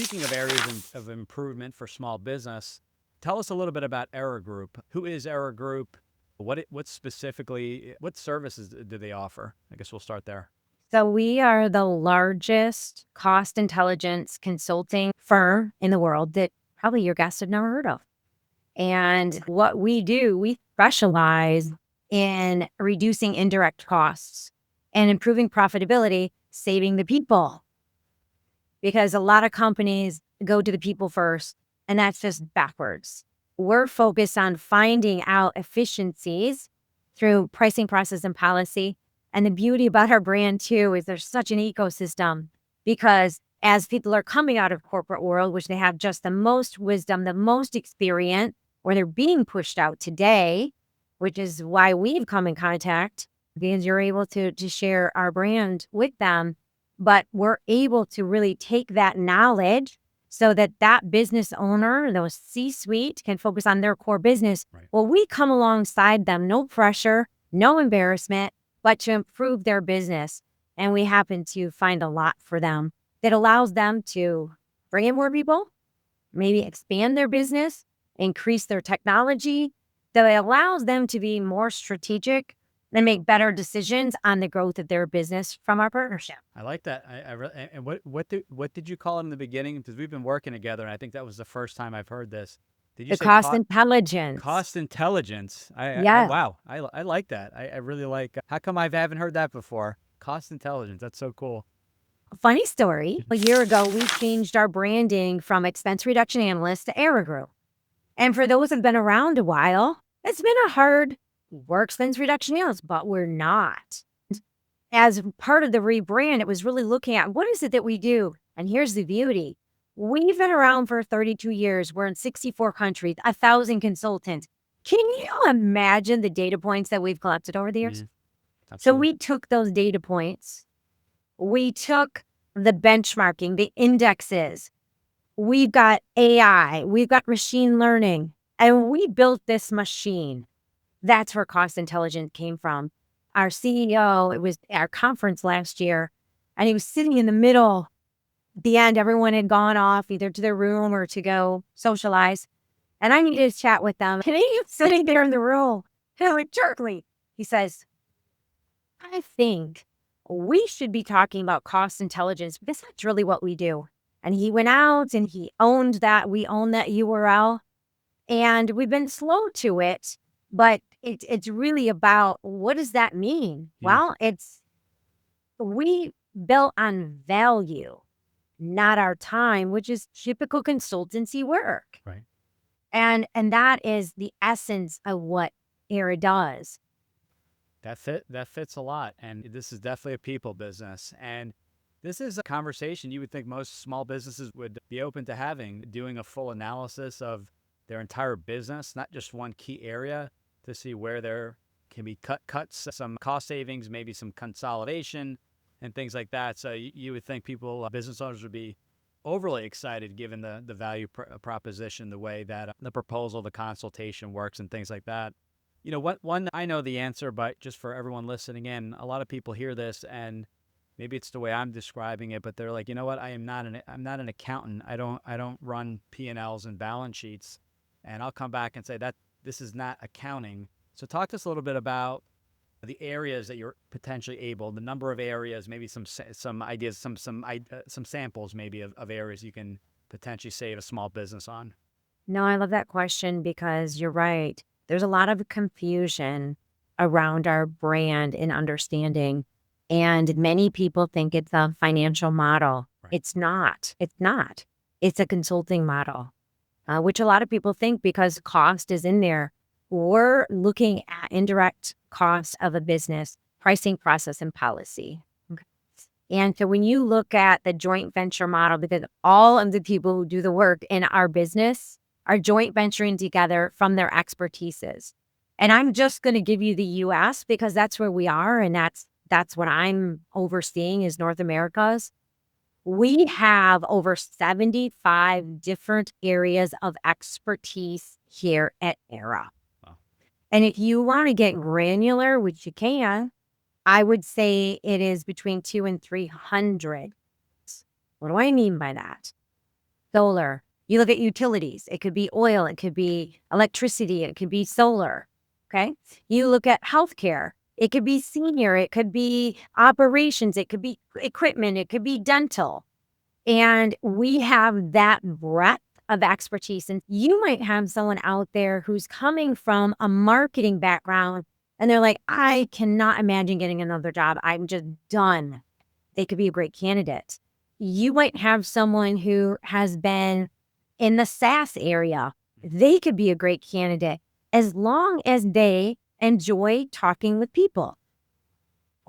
Speaking of areas of improvement for small business, tell us a little bit about Era Group. Who is Era Group? What specifically, what services do they offer? I guess we'll start there. So we are the largest cost intelligence consulting firm in the world that probably your guests have never heard of. And what we do, we specialize in reducing indirect costs and improving profitability, saving the people. Because a lot of companies go to the people first, and that's just backwards. We're focused on finding out efficiencies through pricing, process, and policy. And the beauty about our brand, too, is there's such an ecosystem because as people are coming out of corporate world, which they have just the most wisdom, the most experience, or they're being pushed out today, which is why we've come in contact, because you're able to share our brand with them. But we're able to really take that knowledge so that that business owner, those C-suite, can focus on their core business. Right. Well, we come alongside them, no pressure, no embarrassment, but to improve their business. And we happen to find a lot for them that allows them to bring in more people, maybe expand their business, increase their technology, that it allows them to be more strategic and make better decisions on the growth of their business from our partnership. I like that. And what did you call it in the beginning? Because we've been working together, and I think that was the first time I've heard this. Did you The say cost intelligence. cost intelligence? Yes. Wow. I like that. I really like. How come I haven't heard that before? Cost intelligence. That's so cool. Funny story. A year ago, we changed our branding from expense reduction analyst to Era Group. And for those who've been around a while, it's been a hard we're expense reduction analyst, but we're not. As part of the rebrand, it was really looking at what is it that we do? And here's the beauty. We've been around for 32 years. We're in 64 countries, 1,000 consultants. Can you imagine the data points that we've collected over the years? So we took those data points. We took the benchmarking, the indexes. We've got AI. We've got machine learning. And we built this machine. That's where cost intelligence came from. Our CEO, it was at our conference last year, and he was sitting in the middle. At the end, everyone had gone off either to their room or to go socialize. And I needed to chat with them. And he was sitting there in the room, jerkly. He says, I think we should be talking about cost intelligence because that's really what we do. And he went out and he owned that. We own that URL. And we've been slow to it. But it's really about what does that mean? Well, we built on value, not our time, which is typical consultancy work. Right. And that is the essence of what Era does. That fits a lot. And this is definitely a people business. And this is a conversation you would think most small businesses would be open to having, doing a full analysis of their entire business, not just one key area, to see where there can be cuts, some cost savings, maybe some consolidation and things like that. So you would think people, business owners would be overly excited given the value proposition, the way that the proposal, the consultation works and things like that. You know, one, I know the answer, but just for everyone listening in, a lot of people hear this and maybe it's the way I'm describing it, but they're like, you know what? I'm not an accountant. I don't run P&Ls and balance sheets. And I'll come back and say that this is not accounting. So talk to us a little bit about the areas that you're potentially able, the number of areas, maybe some ideas, some samples maybe of areas you can potentially save a small business on. No, I love that question because you're right. There's a lot of confusion around our brand and understanding. And many people think it's a financial model. Right. It's not. It's not. It's a consulting model. Which a lot of people think because cost is in there. We're looking at indirect cost of a business, pricing, process, and policy. Okay. And so when you look at the joint venture model, because all of the people who do the work in our business are joint venturing together from their expertises. And I'm just going to give you the U.S. because that's where we are, and that's what I'm overseeing is North America's. We have over 75 different areas of expertise here at Era. Wow. And if you want to get granular, which you can, I would say it is between 200 and 300. What do I mean by that? solar. You look at utilities. It could be oil. It could be electricity. It could be solar. Okay. You look at healthcare. It could be senior. It could be operations. It could be equipment. It could be dental. And we have that breadth of expertise. And you might have someone out there who's coming from a marketing background and they're like, I cannot imagine getting another job. I'm just done. They could be a great candidate. You might have someone who has been in the SaaS area. They could be a great candidate as long as they enjoy talking with people.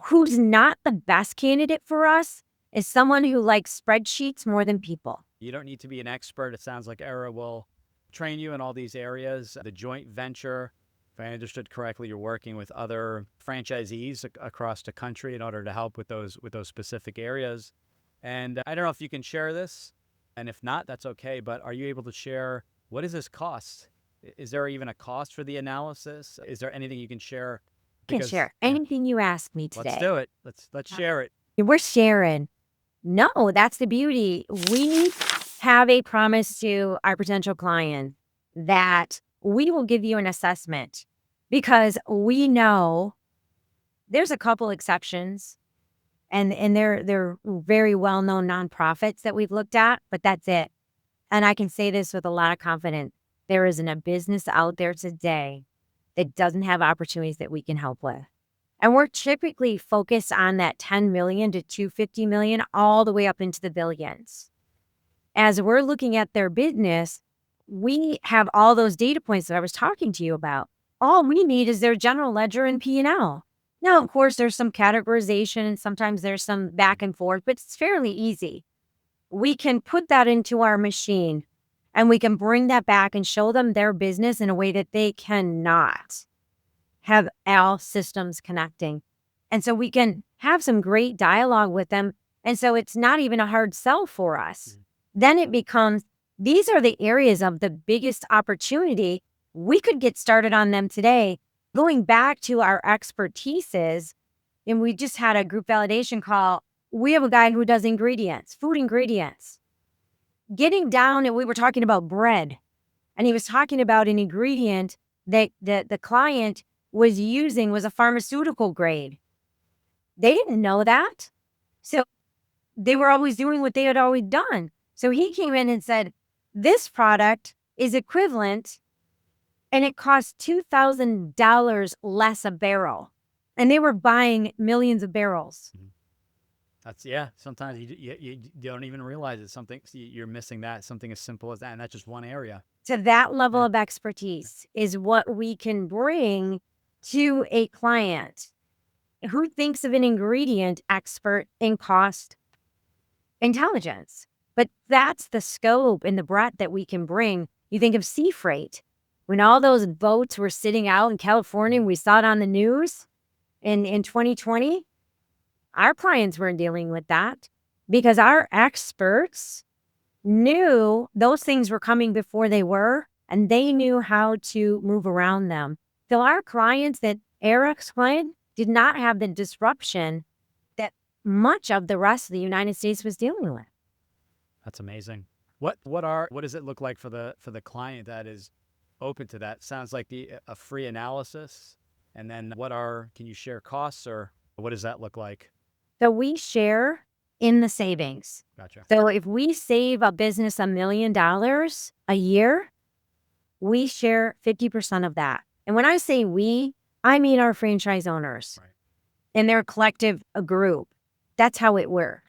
Who's not the best candidate for us is someone who likes spreadsheets more than people. You don't need to be an expert. It sounds like Era will train you in all these areas. The joint venture, if I understood correctly, you're working with other franchisees across the country in order to help with those specific areas. And I don't know if you can share this, and if not, that's okay. But are you able to share, what does this cost? Is there even a cost for the analysis? Is there anything you can share? I can share anything you ask me today. Let's do it. Let's share it. We're sharing. No, that's the beauty. We have a promise to our potential client that we will give you an assessment because we know there's a couple exceptions and they're very well-known nonprofits that we've looked at, but that's it. And I can say this with a lot of confidence. There isn't a business out there today that doesn't have opportunities that we can help with. And we're typically focused on that 10 million to 250 million, all the way up into the billions. As we're looking at their business, we have all those data points that I was talking to you about. All we need is their general ledger and P&L. Now, of course, there's some categorization and sometimes there's some back and forth, but it's fairly easy. We can put that into our machine and we can bring that back and show them their business in a way that they cannot have all systems connecting. And so we can have some great dialogue with them. And so it's not even a hard sell for us. Then it becomes, these are the areas of the biggest opportunity. We could get started on them today. Going back to our expertises, and we just had a group validation call. We have a guy who does ingredients, food ingredients. Getting down, and we were talking about bread. And he was talking about an ingredient that the client was using was a pharmaceutical grade. They didn't know that. So they were always doing what they had always done. So he came in and said, this product is equivalent and it costs $2,000 less a barrel. And they were buying millions of barrels. That's, sometimes you don't even realize it's something, you're missing that, something as simple as that. And that's just one area. So that level of expertise is what we can bring to a client who thinks of an ingredient expert in cost intelligence. But that's the scope and the breadth that we can bring. You think of sea freight. When all those boats were sitting out in California, we saw it on the news in 2020, our clients weren't dealing with that because our experts knew those things were coming before they were, and they knew how to move around them. So our clients, that Eric's client, did not have the disruption that much of the rest of the United States was dealing with. That's amazing. What does it look like for the client that is open to that? Sounds like a free analysis. And then can you share costs, or what does that look like? So we share in the savings. Gotcha. So if we save a business $1 million a year, we share 50% of that. And when I say we, I mean our franchise owners, right, and their collective group. That's how it works.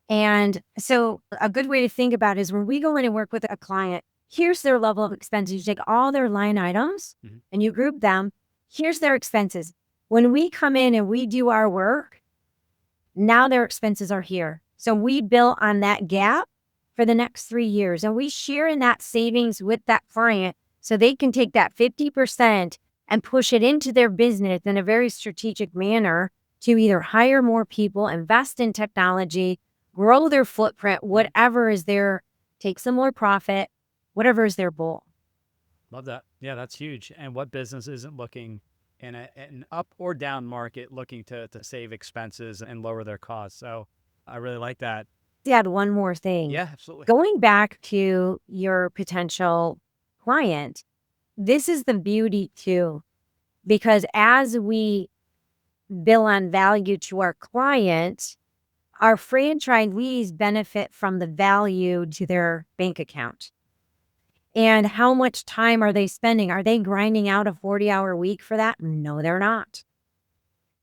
And so a good way to think about it is when we go in and work with a client, here's their level of expenses. You take all their line items and you group them. Here's their expenses. When we come in and we do our work, now their expenses are here. So we bill on that gap for the next 3 years. And we share in that savings with that client so they can take that 50% and push it into their business in a very strategic manner to either hire more people, invest in technology, grow their footprint, whatever is their, take some more profit, whatever is their goal. Love that. Yeah, that's huge. And what business isn't looking in an up or down market looking to save expenses and lower their costs? So I really like that. to add one more thing. Yeah, absolutely. Going back to your potential client, this is the beauty too, because as we bill on value to our client, our franchisees benefit from the value to their bank account. And how much time are they spending? Are they grinding out a 40-hour week for that? No, they're not.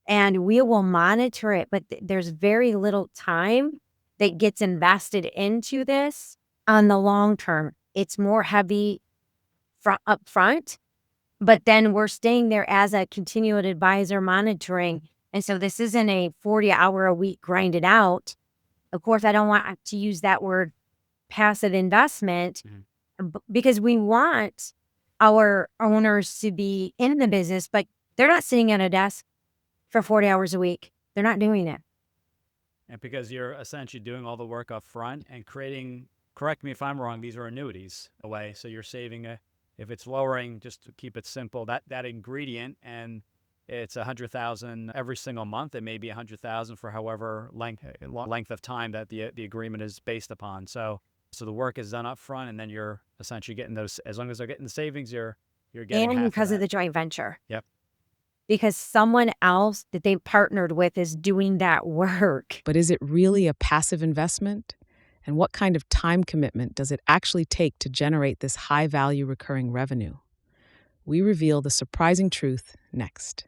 And we will monitor it, but there's very little time that gets invested into this on the long term. It's more heavy up front, but then we're staying there as a continual advisor monitoring. And so this isn't a 40-hour a week grinded out. Of course, I don't want to use that word passive investment because we want our owners to be in the business, but they're not sitting at a desk for 40 hours a week. They're not doing it. And because you're essentially doing all the work up front and creating, correct me if I'm wrong, these are annuities away. So you're saving if it's lowering, just to keep it simple, that ingredient, and it's 100,000 every single month. It may be 100,000 for however length of time that the agreement is based upon. So the work is done up front, and then you're essentially getting those. As long as they're getting the savings, you're getting And half because of of that. the joint venture. Yep. Because someone else that they partnered with is doing that work. But is it really a passive investment? And what kind of time commitment does it actually take to generate this high-value recurring revenue? We reveal the surprising truth next.